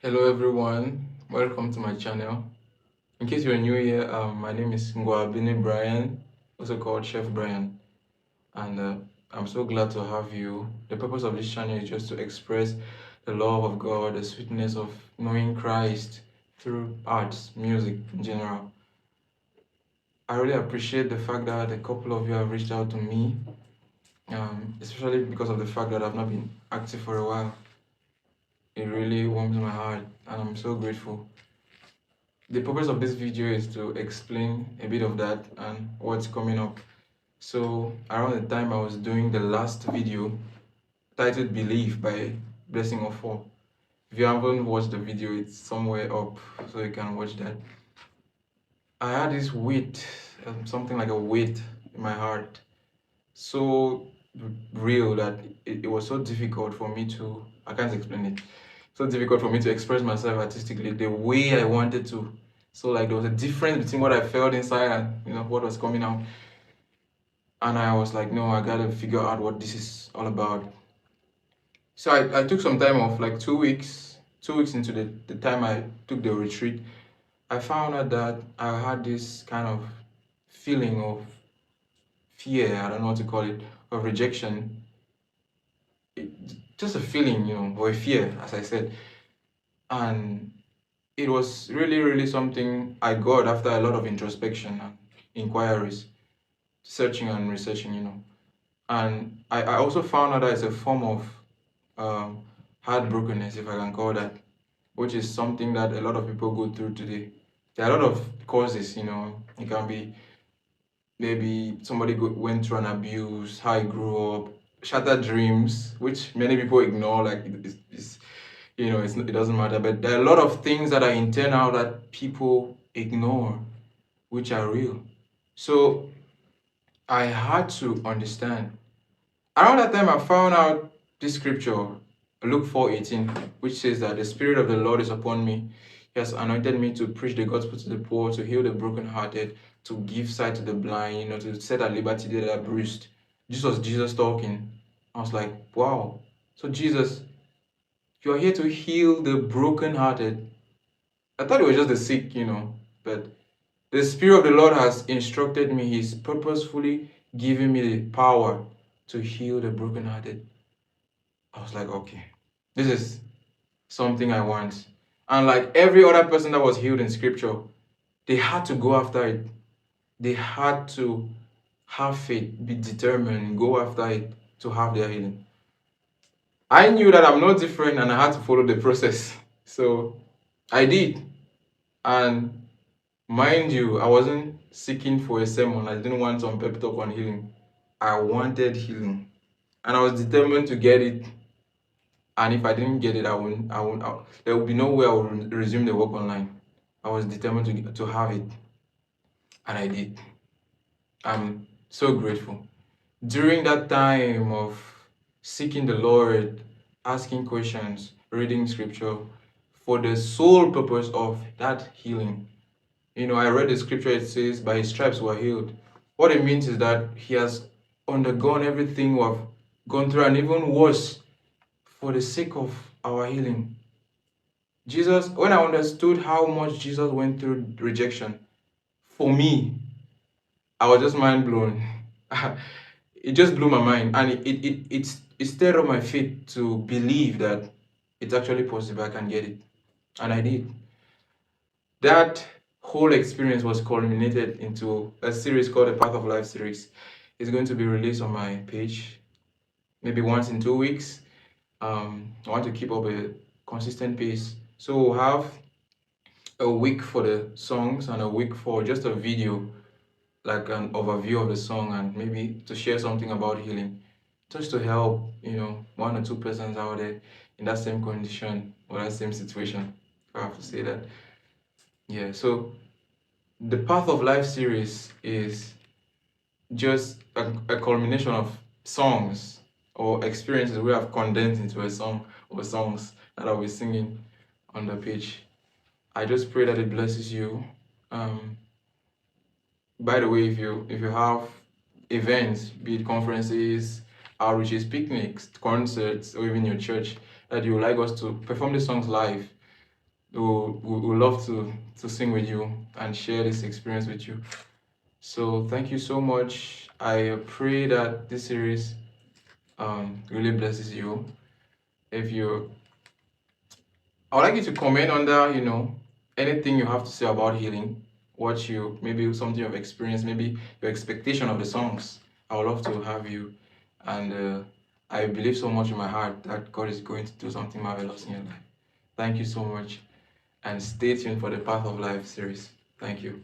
Hello everyone, welcome to my channel. In case you're new here, my name is Bryan, also called Chef Bryan, and I'm so glad to have you. The purpose of this channel is just to express the love of God, the sweetness of knowing Christ through arts, music in general. I really appreciate the fact that a couple of you have reached out to me, especially because of the fact that I've not been active for a while. It really warms my heart, and I'm so grateful. The purpose of this video is to explain a bit of that and what's coming up. So around the time I was doing the last video titled Belief by Blessing of Four. If you haven't watched the video, it's somewhere up so you can watch that. I had this weight, something like a weight in my heart, so real that it was so difficult for me to, I can't explain it, so difficult for me to express myself artistically the way I wanted to. So like there was a difference between what I felt inside and what was coming out. And I was like, no, I gotta figure out what this is all about. So I took some time off, like 2 weeks. 2 weeks into the time I took the retreat, I found out that I had this kind of feeling of fear, I don't know what to call it, of rejection. It, just a feeling, or a fear, as I said. And it was really, really something I got after a lot of introspection and inquiries, searching and researching. And I also found out that it's a form of heartbrokenness, if I can call that, which is something that a lot of people go through today. There are a lot of causes. It can be maybe somebody went through an abuse, how he grew up, shattered dreams, which many people ignore, like it doesn't matter. But there are a lot of things that are internal that people ignore, which are real. So I had to understand. Around that time, I found out this scripture, Luke 4:18, which says that the Spirit of the Lord is upon me. He has anointed me to preach the gospel to the poor, to heal the brokenhearted, to give sight to the blind, to set at liberty they that are bruised. This was Jesus talking. I was like, wow. So Jesus, you are here to heal the brokenhearted. I thought it was just the sick, but the Spirit of the Lord has instructed me. He's purposefully giving me the power to heal the brokenhearted. I was like, okay, this is something I want. And like every other person that was healed in scripture, they had to go after it. They had to have faith, be determined, go after it to have their healing. I knew that I'm not different and I had to follow the process. So I did. And mind you, I wasn't seeking for a sermon. I didn't want some pep talk on healing. I wanted healing. And I was determined to get it. And if I didn't get it, there would be no way I would resume the work online. I was determined to have it. And I did. I'm so grateful. During that time of seeking the Lord, asking questions, reading scripture, for the sole purpose of that healing. I read the scripture, it says, by his stripes we are healed. What it means is that he has undergone everything we have gone through and even worse for the sake of our healing. Jesus, when I understood how much Jesus went through rejection, for me, I was just mind blown. It just blew my mind, and it stirred up my faith to believe that it's actually possible I can get it. And I did. That whole experience was culminated into a series called the Path of Life series. It's going to be released on my page maybe once in 2 weeks. I want to keep up a consistent pace. So we'll have a week for the songs and a week for just a video, like an overview of the song, and maybe to share something about healing, just to help, one or two persons out there in that same condition or that same situation, if I have to say that. Yeah, so the Path of Life series is just a culmination of songs or experiences we have condensed into a song or songs that I'll be singing on the page. I just pray that it blesses you. By the way, if you have events, be it conferences, outreaches, picnics, concerts, or even your church, that you would like us to perform the songs live, we'll love to sing with you and share this experience with you. So thank you so much. I pray that this series really blesses you. If you, I would like you to comment under, anything you have to say about healing, what you, maybe something you've experienced, maybe your expectation of the songs. I would love to have you. And I believe so much in my heart that God is going to do something marvelous in your life. Thank you so much. And stay tuned for the Path of Life series. Thank you.